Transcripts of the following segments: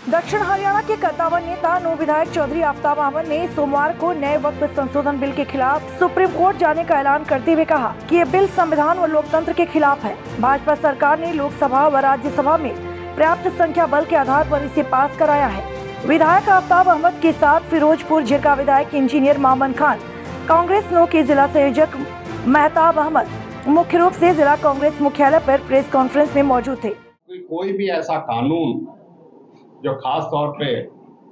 दक्षिण हरियाणा के कद्दावर नेता नो विधायक चौधरी आफ्ताब अहमद ने सोमवार को नए वक्फ संशोधन बिल के खिलाफ सुप्रीम कोर्ट जाने का ऐलान करते हुए कहा कि ये बिल संविधान और लोकतंत्र के खिलाफ है। भाजपा सरकार ने लोकसभा व राज्यसभा में पर्याप्त संख्या बल के आधार पर इसे पास कराया है। विधायक आफ्ताब अहमद के साथ फिरोजपुर जिला विधायक इंजीनियर मामन खान, कांग्रेस नो के जिला संयोजक महताब अहमद मुख्य रूप से जिला कांग्रेस मुख्यालय पर प्रेस कॉन्फ्रेंस में मौजूद थे। कोई भी ऐसा कानून जो खास तौर पे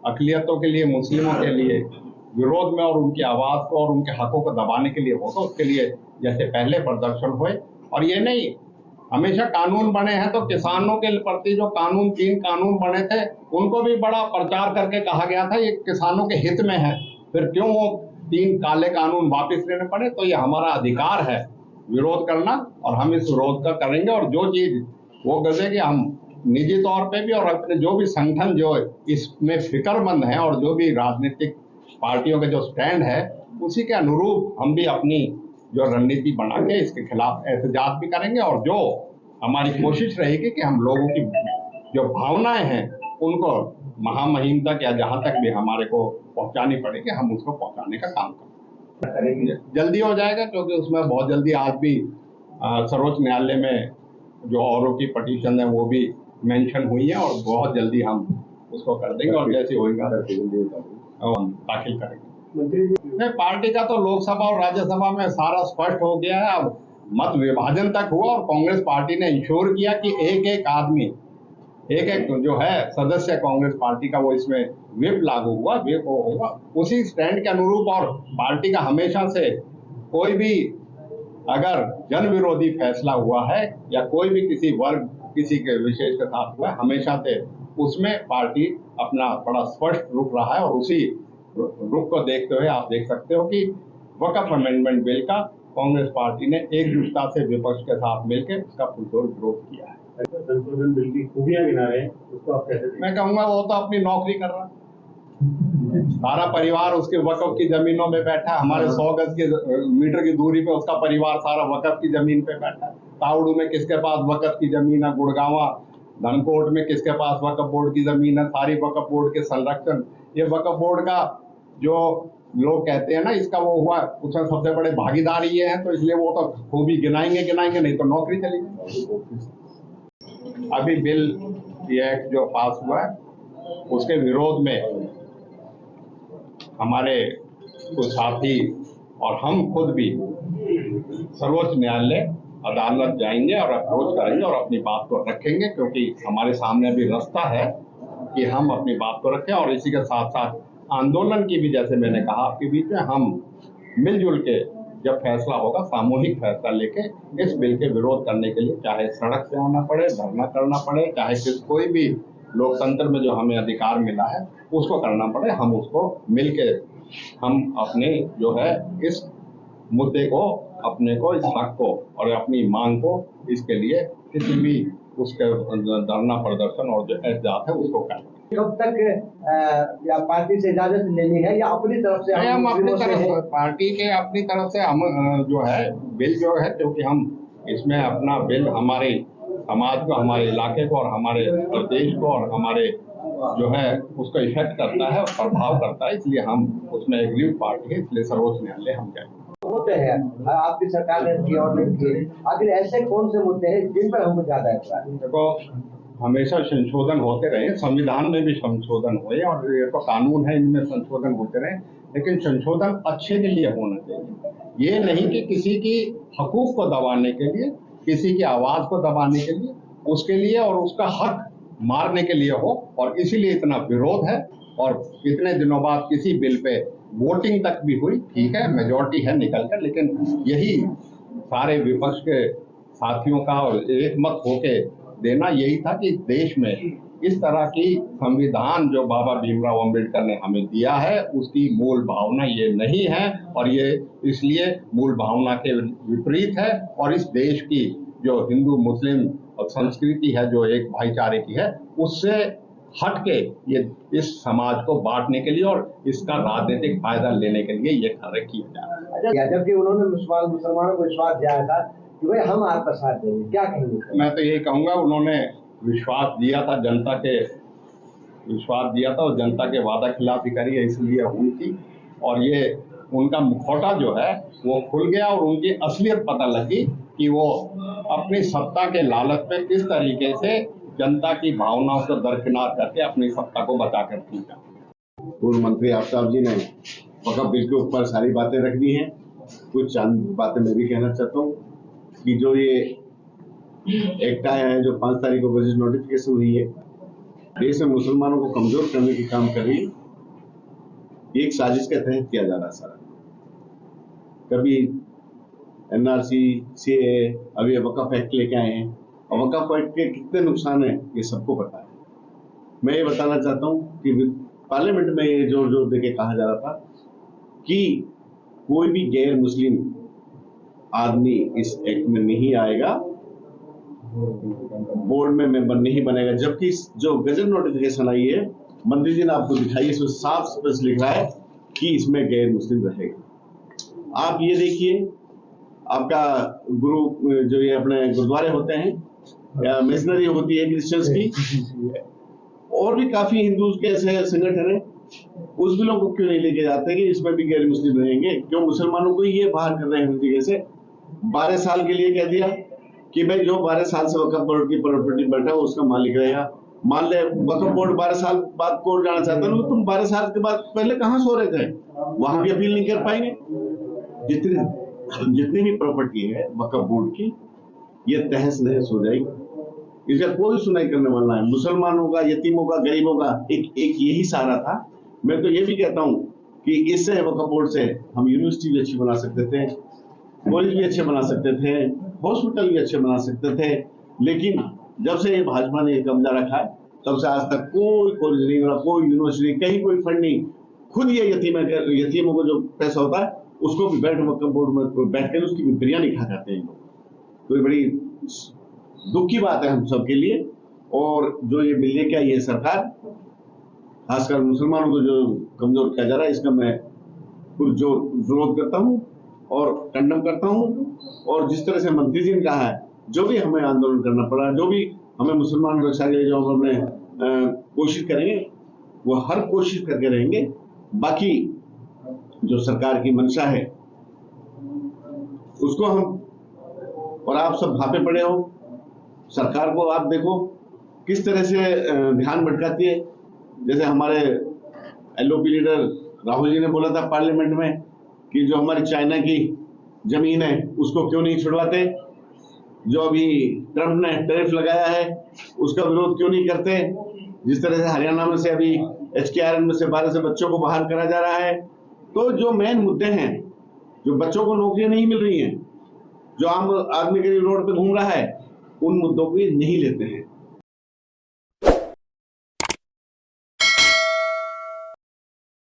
अक़लियतों के लिए, मुस्लिमों के लिए विरोध में और उनकी आवाज़ को और उनके हकों को दबाने के लिए होगा, उसके लिए जैसे पहले प्रदर्शन हुए। और ये नहीं, हमेशा कानून बने हैं तो किसानों के प्रति जो कानून 3 कानून बने थे उनको भी बड़ा प्रचार करके कहा गया था ये किसानों के हित में है, फिर क्यों वो 3 काले कानून वापस लेने पड़े। तो ये हमारा अधिकार है विरोध करना और हम इस विरोध का करेंगे। और जो चीज़ वो गजेगी हम निजी तौर पे भी और अपने जो भी संगठन जो इसमें फिक्रमंद हैं और जो भी राजनीतिक पार्टियों के जो स्टैंड है उसी के अनुरूप हम भी अपनी जो रणनीति बना के इसके खिलाफ एहतजाज भी करेंगे। और जो हमारी कोशिश रहेगी कि हम लोगों की जो भावनाएं हैं उनको महामहिम तक या जहाँ तक भी हमारे को पहुँचानी पड़ेगी हम उसको पहुँचाने का काम करेंगे। जल्दी हो जाएगा क्योंकि उसमें बहुत जल्दी आज भी सर्वोच्च न्यायालय में जो औरों की पटिशन है वो भी मेंशन हुई है और बहुत जल्दी हम उसको कर देंगे और जैसे होगा दाखिल करेंगे। पार्टी का तो लोकसभा और राज्यसभा में सारा स्पष्ट हो गया है। अब मत विभाजन तक हुआ और कांग्रेस पार्टी ने इंश्योर किया कि एक आदमी एक जो है सदस्य कांग्रेस पार्टी का वो इसमें व्हिप लागू हुआ, व्हिप होगा उसी स्टैंड के अनुरूप। और पार्टी का हमेशा से कोई भी अगर जन विरोधी फैसला हुआ है या कोई भी किसी वर्ग किसी के विशेष के साथ हुआ है, हमेशा से उसमें पार्टी अपना बड़ा स्पष्ट रुख रहा है। और उसी रुख को देखते हुए आप देख सकते हो कि वक्फ अमेंडमेंट बिल का कांग्रेस पार्टी ने एकजुटता से विपक्ष के साथ मिलकर उसका पुरजोर विरोध किया है। संशोधन बिल की खूबियां गिना रहे हैं, उसको आप कैसे देखें? मैं कहूँगा वो तो अपनी नौकरी कर रहा है, सारा परिवार उसके वक्फ की जमीनों में बैठा है। हमारे 100 गज के मीटर की दूरी पे उसका परिवार सारा वक्फ की जमीन पे बैठा है। तावड़ू में किसके पास वक्फ की जमीन है, गुड़गांवा धनकोट में किसके पास वक्फ बोर्ड की जमीन है, सारी वक्फ बोर्ड के संरक्षण ये वक्फ बोर्ड का जो लोग कहते हैं ना इसका वो हुआ उसमें सबसे बड़े भागीदार ये हैं, तो इसलिए वो तो खूबी गिनाएंगे नहीं तो नौकरी चली जाएगी। अभी बिल ये एक्ट जो पास हुआ है उसके विरोध में हमारे कुछ साथी और हम खुद भी सर्वोच्च न्यायालय अदालत जाएंगे और अप्रोच करेंगे और अपनी बात को रखेंगे, क्योंकि हमारे सामने अभी रास्ता है कि हम अपनी बात को रखें। और इसी के साथ साथ आंदोलन की भी, जैसे मैंने कहा आपके बीच में, हम मिलजुल के जब फैसला होगा सामूहिक फैसला लेके इस बिल के विरोध करने के लिए चाहे सड़क से आना पड़े, धरना करना पड़े, चाहे कोई भी लोकतंत्र में जो हमें अधिकार मिला है उसको करना पड़े, हम उसको मिलके हम अपने जो है इस मुद्दे को, अपने को, इस हक को और अपनी मांग को इसके लिए किसी भी उसके धरना प्रदर्शन और जो एहतजाज है उसको करें। कब तक या पार्टी से इजाजत लेनी है या अपनी तरफ से? हम अपनी तरफ पार्टी के अपनी तरफ से हम जो है बिल जो है, क्योंकि हम इसमें अपना बिल हमारे समाज को, हमारे इलाके को और हमारे प्रदेश को और हमारे जो है उसको इफेक्ट करता है, प्रभाव करता है, इसलिए हम उसमें एग्रीव पार्टी है, इसलिए सर्वोच्च न्यायालय हम जाएंगे। होते हैं आपकी सरकार ने की और नहीं की, आखिर ऐसे कौन से मुद्दे हैं जिन पर हमको ज्यादा ऐतराज? देखो, हमेशा संशोधन होते रहे, संविधान में भी संशोधन हुए और ये तो कानून है, इनमें संशोधन होते रहे, लेकिन संशोधन अच्छे के लिए होना चाहिए। ये नहीं कि किसी की हकूक को दबाने के लिए, किसी की आवाज को दबाने के लिए, उसके लिए और उसका हक मारने के लिए हो। और इसीलिए इतना विरोध है। और इतने दिनों बाद किसी बिल पे वोटिंग तक भी हुई, ठीक है, मेजॉरिटी है निकल कर, लेकिन यही सारे विपक्ष के साथियों का और एक मत होके देना यही था कि देश में इस तरह की संविधान जो बाबा भीमराव अंबेडकर ने हमें दिया है उसकी मूल भावना ये नहीं है और ये इसलिए मूल भावना के विपरीत है। और इस देश की जो हिंदू मुस्लिम और संस्कृति है जो एक भाईचारे की है उससे हट के ये इस समाज को बांटने के लिए और इसका राजनीतिक फायदा लेने के लिए ये कार्य किया जा रहा है। जबकि उन्होंने मुसलमानों को विश्वास दिया था कि भाई हम आपका साथ देंगे, क्या कहेंगे? मैं तो ये कहूँगा उन्होंने विश्वास दिया था जनता के विश्वास दिया था और जनता के वादा खिलाफी करी है, इसलिए हुई थी। और ये उनका मुखौटा जो है वो खुल गया और उनकी असलियत पता लगी कि वो अपनी सत्ता के लालच पे किस तरीके से जनता की भावनाओं को दरकिनार करके अपनी सत्ता को बचा कर खींचा। पूर्व मंत्री आफ्ताब जी ने वक्फ बिल के ऊपर सारी बातें रख दी हैं। कुछ चंद बातें मैं भी कहना चाहता हूँ कि जो ये एक्ट आया है, जो 5 तारीख को गजट नोटिफिकेशन हुई है, देश में मुसलमानों को कमजोर करने की काम कर रही है। एक साजिश के तहत किया जा रहा है सारा। कभी एनआरसी, सीए, अभी वक्फ एक्ट लेके आए हैं और वक्फ एक्ट के कितने नुकसान है ये सबको पता है। मैं ये बताना चाहता हूँ कि पार्लियामेंट में ये जोर जोर देके कहा जा रहा था कि कोई भी गैर मुस्लिम आदमी इस एक्ट में नहीं आएगा, बोर्ड में मेंबर नहीं बनेगा। जबकि जो गजट नोटिफिकेशन आई है, मंत्री जी ने आपको दिखाई, इसमें साफ स्पष्ट लिख रहा है कि इसमें गैर मुस्लिम रहेगा। आप ये देखिए, आपका गुरु जो ये अपने गुरुद्वारे होते हैं या मिशनरी होती है क्रिश्चियंस की, और भी काफी हिंदू के ऐसे संगठन है, उस बिलों को क्यों नहीं लेके जाते कि इसमें भी गैर मुस्लिम रहेंगे? क्यों मुसलमानों को ये बाहर कर रहे हैं हर जगह से? 12 साल के लिए कह दिया कि भाई जो 12 साल से वक्फ बोर्ड की प्रॉपर्टी बैठा हो उसका मालिक रहेगा। मान ले वक्फ बोर्ड 12 साल बाद कोर्ट जाना चाहता है, तुम 12 साल के बाद पहले कहाँ सो रहे थे? वहां भी अपील नहीं कर पाएंगे। जितनी भी प्रॉपर्टी है वक्फ बोर्ड की, ये तहस नहस हो जाएगी। इसका कोई सुनाई करने वाला है। मुसलमानों का, यतीमों का, गरीबों का एक यही सहारा था। मैं तो ये भी कहता हूँ कि इससे वक्फ बोर्ड से हम यूनिवर्सिटी भी अच्छी बना सकते थे, कॉलेज भी अच्छे बना सकते थे, हॉस्पिटल भी अच्छे बना सकते थे। लेकिन जब से ये भाजपा ने कब्जा रखा है, तब से आज तक कोई कॉलेज नहीं बना, कोई यूनिवर्सिटी, कहीं कोई फंड नहीं। खुद ये यतीमों को जो पैसा होता है उसको भी वक्फ बोर्ड में बैठ कर उसकी भी बिरयानी खा जाते हैं लोग। तो ये बड़ी दुख की बात है हम सबके लिए। और जो ये बिल लेके आई है सरकार, खासकर मुसलमानों को जो कमजोर किया जा रहा है, इसका मैं जो विरोध करता हूँ और कंडम करता हूँ। और जिस तरह से मंत्री जी ने कहा है, जो भी हमें आंदोलन करना पड़ा, जो भी हमें मुसलमान रक्षा के लिए जो हम अपने कोशिश करेंगे, वो हर कोशिश करके रहेंगे। बाकी जो सरकार की मंशा है उसको हम, और आप सब भापे पड़े हो, सरकार को आप देखो किस तरह से ध्यान भटकाती है। जैसे हमारे एलओपी लीडर राहुल जी ने बोला था पार्लियामेंट में कि जो हमारी चाइना की जमीन है उसको क्यों नहीं छुड़वाते, जो अभी ट्रंप ने टैरिफ लगाया है उसका विरोध क्यों नहीं करते। जिस तरह से हरियाणा में से अभी HKRN में से 12 से बच्चों को बाहर करा जा रहा है। तो जो मेन मुद्दे हैं, जो बच्चों को नौकरियां नहीं मिल रही हैं, जो आम आदमी के लिए रोड पे घूम रहा है, उन मुद्दों को ये नहीं लेते हैं।